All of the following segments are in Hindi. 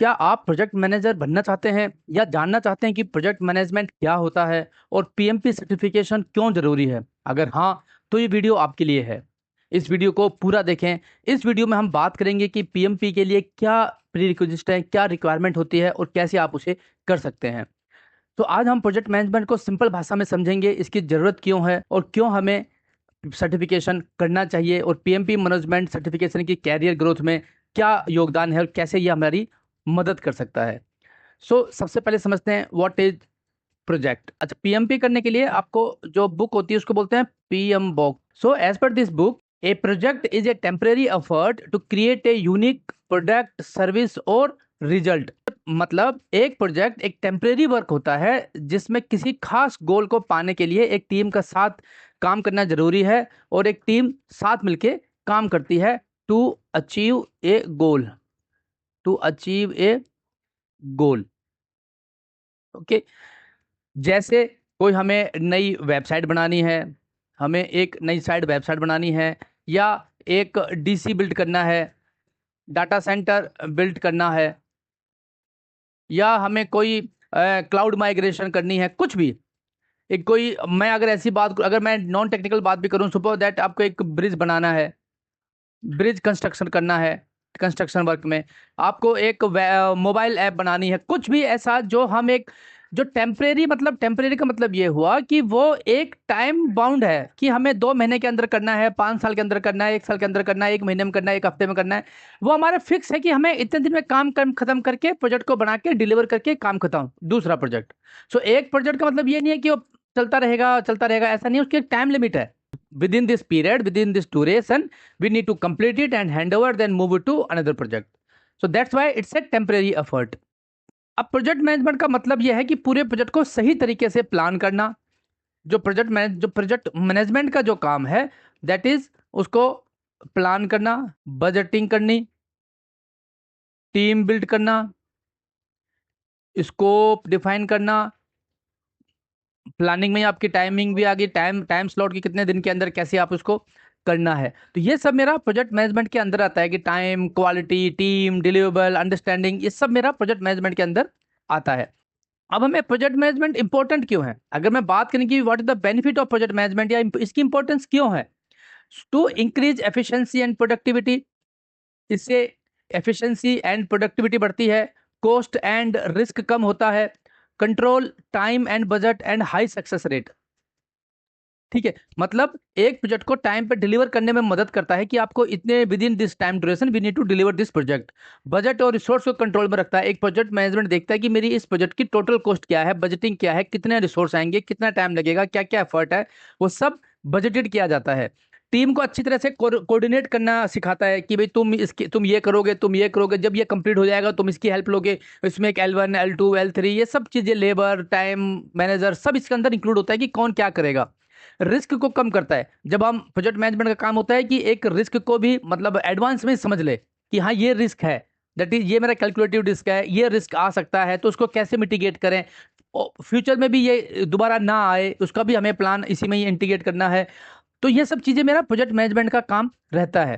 क्या आप प्रोजेक्ट मैनेजर बनना चाहते हैं या जानना चाहते हैं कि प्रोजेक्ट मैनेजमेंट क्या होता है और पीएमपी सर्टिफिकेशन क्यों जरूरी है? अगर हाँ, तो ये वीडियो आपके लिए है। इस वीडियो को पूरा देखें। इस वीडियो में हम बात करेंगे कि पीएमपी के लिए क्या प्रीरिक्विजिट है, क्या रिक्वायरमेंट होती है और कैसे आप उसे कर सकते हैं। तो आज हम प्रोजेक्ट मैनेजमेंट को सिंपल भाषा में समझेंगे, इसकी ज़रूरत क्यों है और क्यों हमें सर्टिफिकेशन करना चाहिए और पीएमपी मैनेजमेंट सर्टिफिकेशन की कैरियर ग्रोथ में क्या योगदान है और कैसे ये हमारी मदद कर सकता है। सबसे पहले समझते हैं व्हाट इज प्रोजेक्ट। अच्छा, पीएमपी करने के लिए आपको जो बुक होती है उसको बोलते हैं PM book. So as per this book, a project is a temporary effort to create a unique product, service और रिजल्ट। मतलब एक प्रोजेक्ट एक टेम्परेरी वर्क होता है जिसमें किसी खास गोल को पाने के लिए एक टीम का साथ काम करना जरूरी है और एक टीम साथ मिलके काम करती है to achieve a goal. To achieve a goal. Okay. जैसे कोई हमें नई वेबसाइट बनानी है, हमें एक नई वेबसाइट बनानी है, या एक डीसी बिल्ड करना है, डाटा सेंटर बिल्ड करना है, या हमें कोई क्लाउड माइग्रेशन करनी है, कुछ भी। एक कोई मैं अगर ऐसी बात, अगर मैं नॉन टेक्निकल बात भी करूं, सपोज दैट आपको एक ब्रिज बनाना है, ब्रिज कंस्ट्रक्शन करना है, कंस्ट्रक्शन वर्क में आपको एक मोबाइल ऐप बनानी है, कुछ भी ऐसा जो हम एक जो टेम्परेरी, मतलब टेम्परेरी का मतलब ये हुआ कि वो एक टाइम बाउंड है कि हमें 2 महीने के अंदर करना है, 5 साल के अंदर करना है, 1 साल के अंदर करना है, 1 महीने में करना है, 1 हफ्ते में करना है। वो हमारा फिक्स है कि हमें इतने दिन में काम खत्म करके प्रोजेक्ट को बना के डिलीवर करके काम खत्म, दूसरा प्रोजेक्ट। एक प्रोजेक्ट का मतलब ये नहीं है कि वो चलता रहेगा, ऐसा नहीं है, उसकी एक टाइम लिमिट है। Within this period, within this duration, we need to complete it and hand over, then move it to another project. So that's why it's a temporary effort. अब प्रोजेक्ट मैनेजमेंट का मतलब यह है कि पूरे प्रोजेक्ट को सही तरीके से प्लान करना। जो प्रोजेक्ट मैनेजमेंट का जो काम है, दैट इज उसको प्लान करना, बजटिंग करनी, टीम बिल्ड करना, स्कोप डिफाइन करना। प्लानिंग में आपकी टाइमिंग भी आ गई, टाइम स्लॉट की कितने दिन के अंदर कैसे आप उसको करना है। तो ये सब मेरा प्रोजेक्ट मैनेजमेंट के अंदर आता है कि time, quality, team, deliverable, understanding, ये सब मेरा प्रोजेक्ट मैनेजमेंट के अंदर आता है। अब हमें प्रोजेक्ट मैनेजमेंट इंपॉर्टेंट क्यों है? अगर मैं बात करें कि what is the benefit of project management या इसकी इंपॉर्टेंस क्यों है, to increase efficiency and productivity. इससे एफिशिएंसी एंड प्रोडक्टिविटी बढ़ती है, कॉस्ट एंड रिस्क कम होता है, control time and budget and high success rate. ठीक है, मतलब एक प्रोजेक्ट को टाइम पे डिलीवर करने में मदद करता है कि आपको इतने within this time duration we need to deliver this project. Budget और रिसोर्स को कंट्रोल में रखता है। एक प्रोजेक्ट मैनेजमेंट देखता है कि मेरी इस प्रोजेक्ट की टोटल कॉस्ट क्या है, बजटिंग क्या है, कितने रिसोर्स आएंगे, कितना टाइम लगेगा, क्या क्या एफर्ट है, वो सब बजटेड किया जाता है। टीम को अच्छी तरह से कोऑर्डिनेट करना सिखाता है कि भाई तुम ये करोगे, तुम ये करोगे, जब ये कंप्लीट हो जाएगा तुम इसकी हेल्प लोगे। इसमें एक L1, L2, L3, ये सब चीजें, लेबर, टाइम मैनेजर, सब इसके अंदर इंक्लूड होता है कि कौन क्या करेगा। रिस्क को कम करता है। जब हम प्रोजेक्ट मैनेजमेंट का काम होता है कि एक रिस्क को भी मतलब एडवांस में समझ ले कि हाँ ये रिस्क है, दैट इज ये मेरा कैलकुलेटिव रिस्क है, ये रिस्क आ सकता है, तो उसको कैसे मिटिगेट करें, फ्यूचर में भी ये दोबारा ना आए, उसका भी हमें प्लान इसी में ही इंटीग्रेट करना है। तो ये सब चीजें मेरा प्रोजेक्ट मैनेजमेंट का काम रहता है।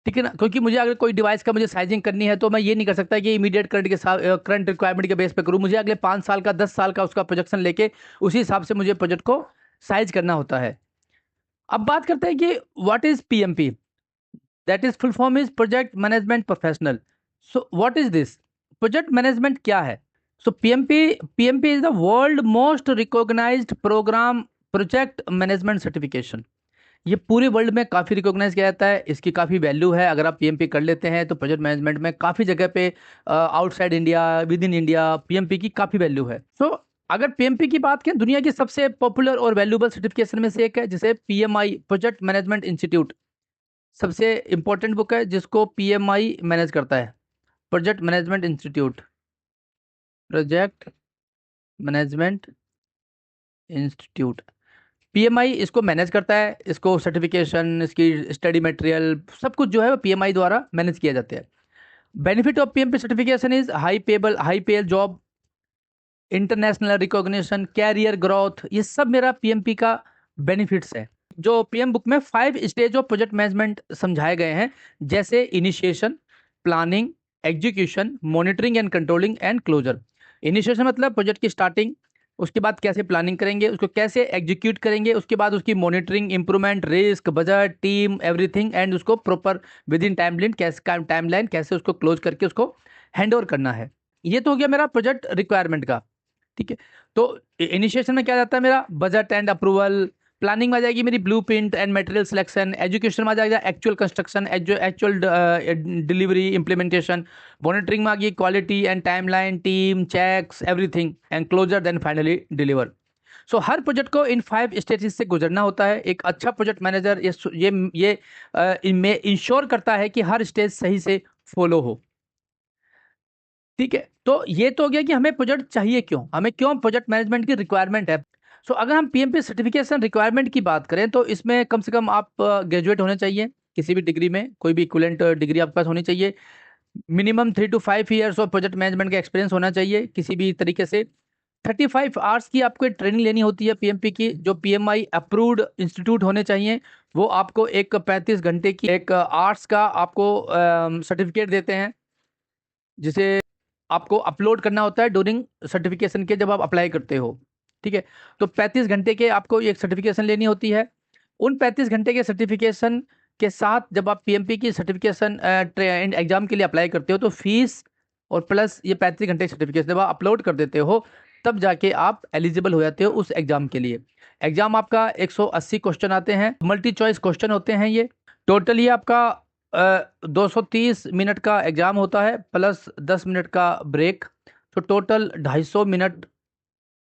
ठीक है ना, क्योंकि मुझे अगर कोई डिवाइस का मुझे साइजिंग करनी है तो मैं ये नहीं कर सकता कि इमीडिएट करंट के साथ, करंट रिक्वायरमेंट के बेस पे करूं। मुझे अगले 5 साल का, 10 साल का उसका प्रोजेक्शन लेके उसी हिसाब से मुझे प्रोजेक्ट को साइज करना होता है। अब बात करते हैं कि what is PMP, that is full form is project management professional. So what is this, project management क्या है? PMP is the world most recognised program project management certification. ये पूरे वर्ल्ड में काफ़ी रिकॉग्नाइज किया जाता है, इसकी काफ़ी वैल्यू है। अगर आप पीएमपी कर लेते हैं तो प्रोजेक्ट मैनेजमेंट में काफ़ी जगह पे, outside India, with in India, PMP की काफ़ी वैल्यू है। अगर पीएमपी की बात करें, दुनिया की सबसे पॉपुलर और वैल्यूबल सर्टिफिकेशन में से एक है, जिसे पीएमआई, प्रोजेक्ट मैनेजमेंट इंस्टीट्यूट, सबसे इंपॉर्टेंट बुक है जिसको पीएमआई मैनेज करता है। Project management institute, project management institute, PMI इसको मैनेज करता है। इसको सर्टिफिकेशन, इसकी स्टडी मटेरियल, सब कुछ जो है वो पीएमआई द्वारा मैनेज किया जाता है। Benefit of PMP certification is high payable job, international recognition, career growth, ये सब मेरा पीएमपी का बेनिफिट्स है। जो पीएम बुक में 5 स्टेज ऑफ प्रोजेक्ट मैनेजमेंट समझाए गए हैं, जैसे initiation, planning, execution, monitoring and controlling and closure. Initiation मतलब प्रोजेक्ट की स्टार्टिंग, उसके बाद कैसे प्लानिंग करेंगे, उसको कैसे एग्जीक्यूट करेंगे, उसके बाद उसकी monitoring, improvement, risk, budget, team, everything, and उसको प्रॉपर विद इन टाइमलाइन कैसे उसको क्लोज करके उसको हैंड ओवर करना है। ये तो हो गया मेरा प्रोजेक्ट रिक्वायरमेंट का। ठीक है, तो इनिशिएशन में क्या जाता है मेरा बजट एंड अप्रूवल, प्लानिंग में आ जाएगी मेरी blueprint and material selection, education में आ जाएगा actual construction, actual delivery, implementation, monitoring में आ गई quality and timeline, team, checks, everything, and closure, then finally deliver. So हर प्रोजेक्ट को इन 5 स्टेजेस से गुजरना होता है। एक अच्छा प्रोजेक्ट मैनेजर ये इनमें इंश्योर करता है कि हर स्टेज सही से फॉलो हो। ठीक है, तो ये तो हो गया कि हमें प्रोजेक्ट चाहिए क्यों, हमें क्यों प्रोजेक्ट मैनेजमेंट की रिक्वायरमेंट है। सो अगर हम पीएमपी सर्टिफिकेशन रिक्वायरमेंट की बात करें तो इसमें कम से कम आप ग्रेजुएट होने चाहिए किसी भी डिग्री में, कोई भी इक्विवेलेंट डिग्री आपके पास होनी चाहिए। Minimum 3 to 5 years of project management का एक्सपीरियंस होना चाहिए किसी भी तरीके से। 35 आवर्स की आपको एक ट्रेनिंग लेनी होती है पीएमपी की, जो पीएमआई अप्रूव्ड इंस्टीट्यूट होने चाहिए। वो आपको एक 35 घंटे की एक आर्ट्स का आपको सर्टिफिकेट देते हैं, जिसे आपको अपलोड करना होता है ड्यूरिंग सर्टिफिकेशन के, जब आप अप्लाई करते हो। ठीक है, तो 35 घंटे के आपको एक सर्टिफिकेशन लेनी होती है। उन 35 घंटे के सर्टिफिकेशन के साथ जब आप पीएमपी की सर्टिफिकेशन एग्जाम के लिए अप्लाई करते हो तो फीस और प्लस ये 35 घंटे सर्टिफिकेशन जब आप अपलोड कर देते हो तब जाके आप एलिजिबल हो जाते हो उस एग्जाम के लिए। एग्जाम आपका 180 क्वेश्चन आते हैं, मल्टी चॉइस क्वेश्चन होते हैं ये। टोटल ये आपका 230 मिनट का एग्जाम होता है प्लस 10 मिनट का ब्रेक, तो टोटल 250 मिनट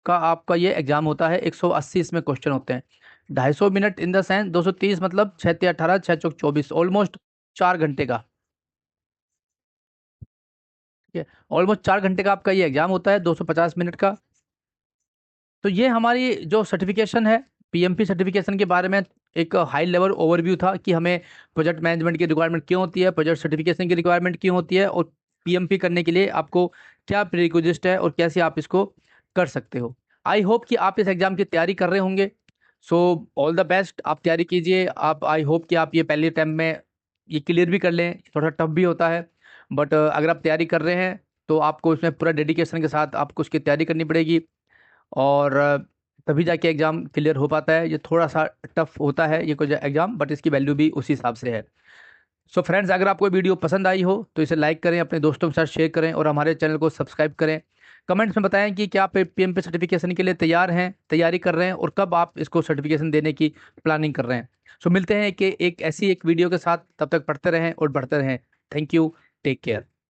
का आपका ये एग्जाम होता है। 180 इसमें क्वेश्चन होते हैं, 250 मिनट इन द सेंस 230 मतलब 6×18 6×4 = 24, ऑलमोस्ट 4 घंटे का। ठीक है, ऑलमोस्ट 4 घंटे का आपका ये एग्जाम होता है, 250 मिनट का। तो ये हमारी जो सर्टिफिकेशन है पीएमपी सर्टिफिकेशन के बारे में एक हाई लेवल ओवरव्यू था कि हमें प्रोजेक्ट मैनेजमेंट की रिक्वायरमेंट क्यों होती है, प्रोजेक्ट सर्टिफिकेशन की रिक्वायरमेंट क्यों होती है, और पीएमपी करने के लिए आपको क्या प्रीरिक्विजिट है और कैसे आप इसको कर सकते हो। आई होप कि आप इस एग्जाम की तैयारी कर रहे होंगे। सो ऑल द बेस्ट, आप तैयारी कीजिए। आप आई होप कि आप ये पहले अटैम्प्ट में ये क्लियर भी कर लें, थोड़ा टफ भी होता है, बट अगर आप तैयारी कर रहे हैं तो आपको इसमें पूरा डेडिकेशन के साथ आपको उसकी तैयारी करनी पड़ेगी, और तभी जाके एग्ज़ाम क्लियर हो पाता है। ये थोड़ा सा टफ होता है ये कुछ एग्ज़ाम, बट इसकी वैल्यू भी उसी हिसाब से है। सो फ्रेंड्स, अगर आपको वीडियो पसंद आई हो तो इसे लाइक करें, अपने दोस्तों के साथ शेयर करें, और हमारे चैनल को सब्सक्राइब करें। कमेंट्स में बताएं कि क्या आप पीएमपी सर्टिफिकेशन के लिए तैयार हैं, तैयारी कर रहे हैं, और कब आप इसको सर्टिफिकेशन देने की प्लानिंग कर रहे हैं। सो मिलते हैं कि एक ऐसी एक वीडियो के साथ, तब तक पढ़ते रहें और बढ़ते रहें। Thank you, take care.